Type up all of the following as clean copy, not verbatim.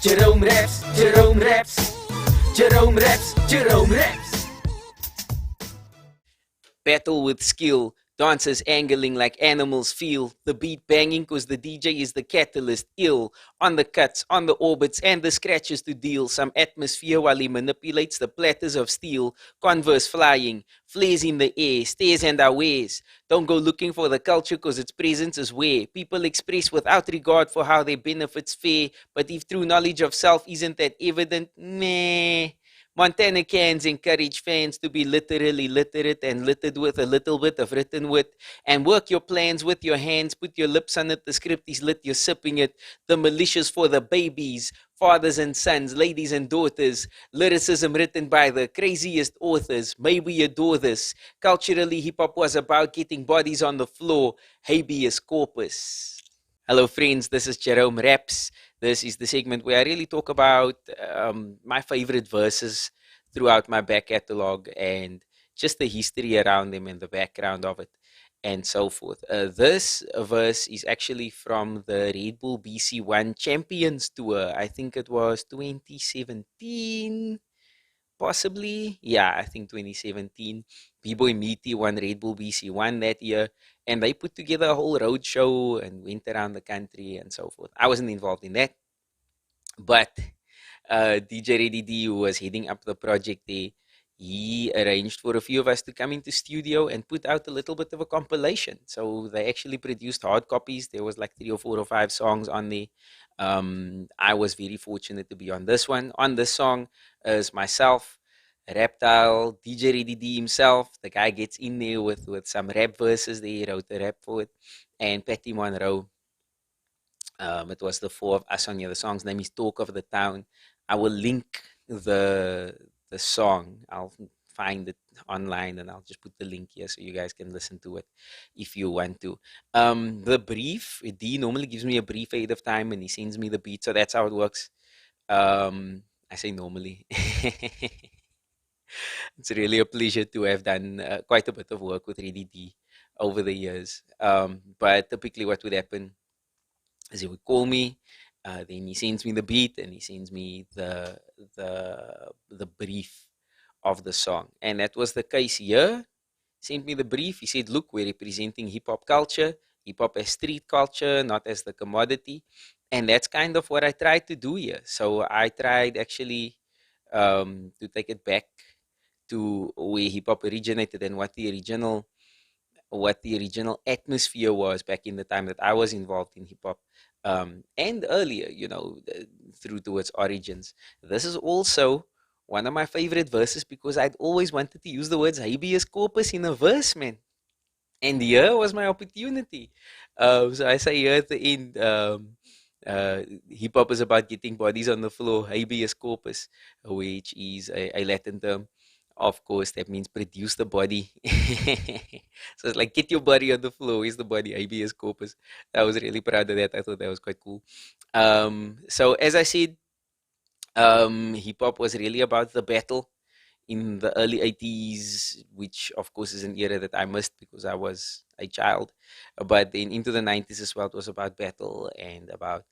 Jerome raps, Jerome raps, Jerome raps, Jerome raps. Battle with skill, dancers angling like animals feel. The beat banging cause the DJ is the catalyst. Ill on the cuts, on the orbits, and the scratches to deal some atmosphere while he manipulates the platters of steel. Converse flying, flares in the air, stares and our ways. Don't go looking for the culture cause its presence is where people express without regard for how their benefits fare. But if true knowledge of self isn't that evident, meh. Montana cans encourage fans to be literally literate and littered with a little bit of written wit and work your plans with your hands, put your lips on it, the script is lit, you're sipping it. The malicious for the babies, fathers and sons, ladies and daughters, lyricism written by the craziest authors. May we adore this. Culturally, hip-hop was about getting bodies on the floor, habeas corpus. Hello friends, this is Jerome Raps. This is the segment where I really talk about my favorite verses throughout my back catalog and just the history around them and the background of it and so forth. This verse is actually from the Red Bull BC1 Champions Tour. I think it was 2017, possibly. Yeah, I think 2017. B-boy Meaty won Red Bull BC1 that year. And they put together a whole road show and went around the country and so forth. I wasn't involved in that. But DJ Reddy D, who was heading up the project there, he arranged for a few of us to come into studio and put out a little bit of a compilation. So they actually produced hard copies. There was like 3 or 4 or 5 songs on there. I was very fortunate to be on this one. On this song is myself, Reptile, DJ Reddy D himself. The guy gets in there with some rap verses there. He wrote the rap for it. And Patty Monroe. It was the 4 of us on here. The song's name is Talk of the Town. I will link the song. I'll find it online and I'll just put the link here so you guys can listen to it if you want to. The brief, D normally gives me a brief ahead of time and he sends me the beat. So that's how it works. I say normally. It's really a pleasure to have done quite a bit of work with Reddy D over the years. But typically what would happen is he would call me, then he sends me the beat and he sends me the brief of the song. And that was the case here. Sent me the brief. He said, look, we're representing hip-hop culture. Hip-hop as street culture, not as the commodity. And that's kind of what I tried to do here. So I tried actually to take it back to where hip-hop originated and what the original atmosphere was back in the time that I was involved in hip-hop. And earlier, through to its origins. This is also one of my favorite verses because I'd always wanted to use the words habeas corpus in a verse, man. And here was my opportunity. So I say here at the end, hip-hop is about getting bodies on the floor, habeas corpus, which is a Latin term. Of course, that means produce the body. So it's like, get your body on the floor. Is the body habeas corpus? I was really proud of that. I thought that was quite cool. So as I said, hip-hop was really about the battle in the early 80s, which of course is an era that I missed because I was a child. But then into the 90s as well, it was about battle and about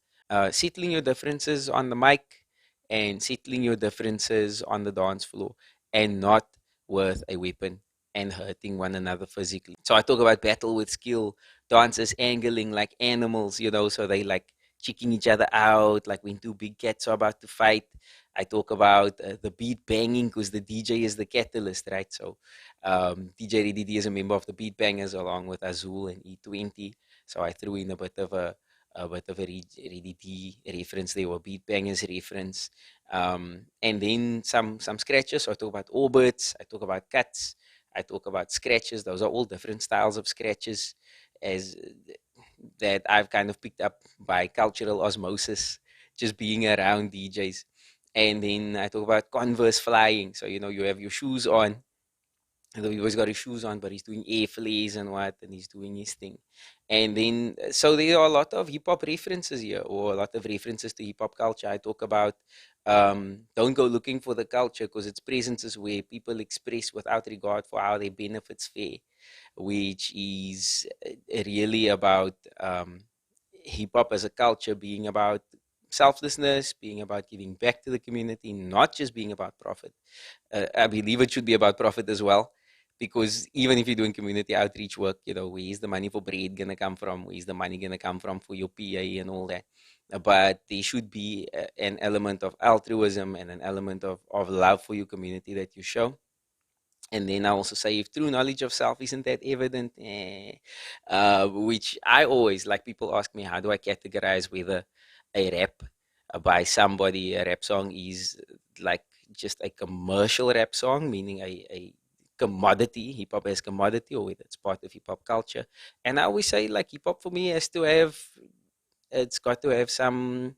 settling your differences on the mic and settling your differences on the dance floor and not with a weapon and hurting one another physically. So I talk about battle with skill, dancers angling like animals, so they like checking each other out, like when 2 big cats are about to fight. I talk about the beat banging because the DJ is the catalyst, right? So DJ Reddy D is a member of the Beat Bangers along with Azul and E20. So I threw in a bit of a Reddy D reference there, or Beat Bangers reference. And then some scratches. So I talk about orbits, I talk about cuts, I talk about scratches. Those are all different styles of scratches as that I've kind of picked up by cultural osmosis, just being around DJs. And then I talk about Converse flying. So, you have your shoes on. And he always got his shoes on, but he's doing air flares and he's doing his thing. And then, so there are a lot of hip-hop references here, or a lot of references to hip-hop culture. I talk about don't go looking for the culture because its presence is where people express without regard for how their benefits fare, which is really about hip-hop as a culture being about selflessness, being about giving back to the community, not just being about profit. I believe it should be about profit as well, because even if you're doing community outreach work, where is the money for bread gonna come from? Where is the money gonna come from for your PA and all that? But there should be an element of altruism and an element of love for your community that you show. And then I also say, if true knowledge of self isn't that evident, which I always, like, people ask me, how do I categorize whether a rap by somebody, a rap song is like just a commercial rap song, meaning a commodity, hip hop as commodity, or whether it's part of hip hop culture. And I always say, like, hip hop for me it's got to have some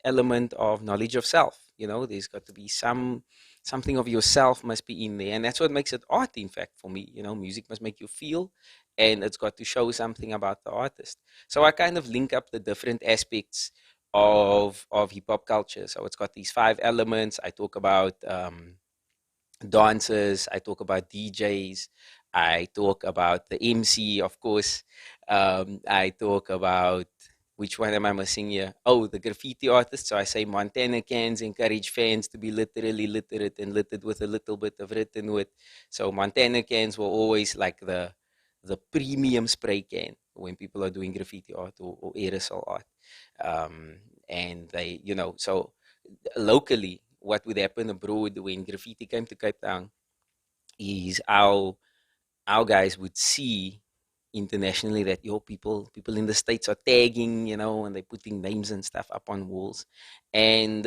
element of knowledge of self. There's got to be something of yourself must be in there, and that's what makes it art. In fact, for me, music must make you feel, and it's got to show something about the artist. So I kind of link up the different aspects of hip hop culture. So it's got these 5 elements. I talk about dancers, I talk about DJs, I talk about the MC, of course. I talk about, which one am I missing here? Oh, the graffiti artists. So I say Montana cans encourage fans to be literally literate and littered with a little bit of written wit. So Montana cans were always like the premium spray can when people are doing graffiti art or aerosol art. And they, so locally, what would happen abroad when graffiti came to Cape Town is our guys would see internationally that people in the States are tagging, and they're putting names and stuff up on walls. And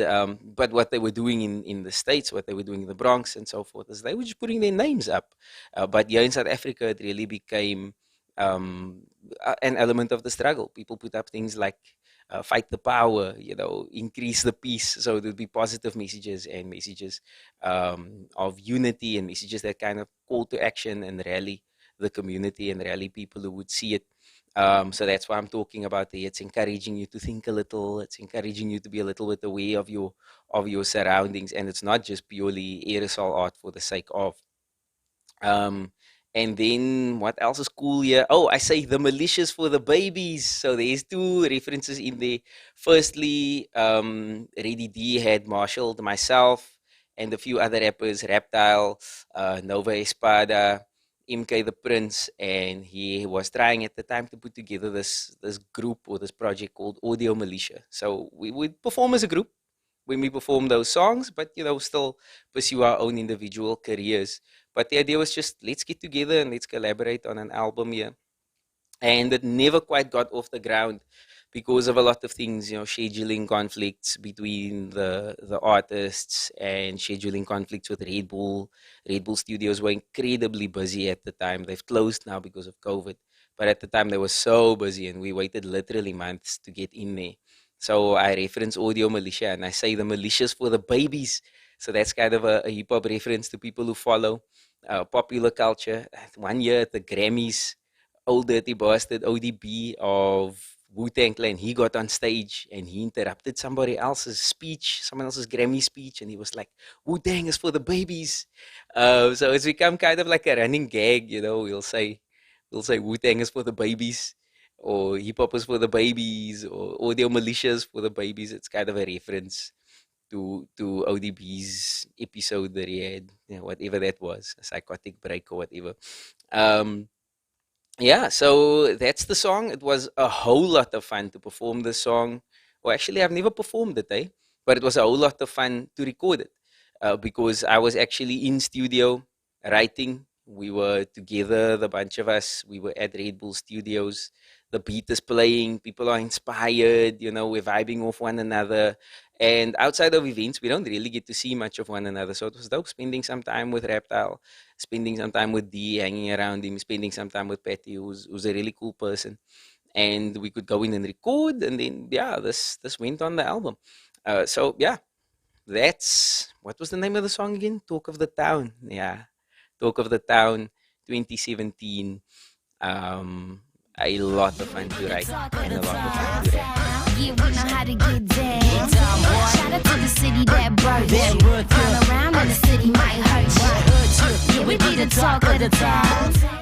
but what they were doing in the States, what they were doing in the Bronx and so forth, is they were just putting their names up. But here in South Africa, it really became an element of the struggle. People put up things like fight the power, increase the peace. So it would be positive messages and messages of unity, and messages that kind of call to action and rally the community and rally people who would see it. So that's why I'm talking about it. It's encouraging you to think a little. It's encouraging you to be a little bit aware of your surroundings, and it's not just purely aerosol art for the sake of. And then what else is cool here? Oh, I say the militias for the babies. So there's 2 references in there. Firstly, Reddy D had marshaled myself and a few other rappers, Reptile, Nova Espada, MK the Prince, and he was trying at the time to put together this group or this project called Audio Militia. So we would perform as a group when we perform those songs, but still pursue our own individual careers. But the idea was just, let's get together and let's collaborate on an album here. And it never quite got off the ground because of a lot of things, scheduling conflicts between the artists and scheduling conflicts with Red Bull. Red Bull Studios were incredibly busy at the time. They've closed now because of COVID. But at the time, they were so busy, and we waited literally months to get in there. So I reference Audio Militia, and I say the militias for the babies. So that's kind of a hip-hop reference to people who follow popular culture. One year at the Grammys, Old Dirty Bastard, ODB of Wu-Tang Clan, he got on stage and he interrupted somebody else's speech, someone else's Grammy speech, and he was like, Wu-Tang is for the babies. So it's become kind of like a running gag, we'll say Wu-Tang is for the babies, or hip-hop is for the babies, or Audio Militias for the babies. It's kind of a reference to ODB's episode that he had, whatever that was, a psychotic break or whatever. Yeah, so that's the song. It was a whole lot of fun to perform the song. Well, actually, I've never performed it, but it was a whole lot of fun to record it because I was actually in studio writing. We were together, the bunch of us. We were at Red Bull Studios. The beat is playing. People are inspired. We're vibing off one another. And outside of events, we don't really get to see much of one another. So it was dope spending some time with Reptile, spending some time with D, hanging around him, spending some time with Patty, who's a really cool person. And we could go in and record. And then, this went on the album. So, that's, what was the name of the song again? Talk of the Town. Yeah. Talk of the Town, 2017. A lot of fun to write and a lot of fun to rap. Yeah, we know how to get down. Shout out to the city that birthed you. All around in the city might hurt you. Yeah, we be the talk of the town.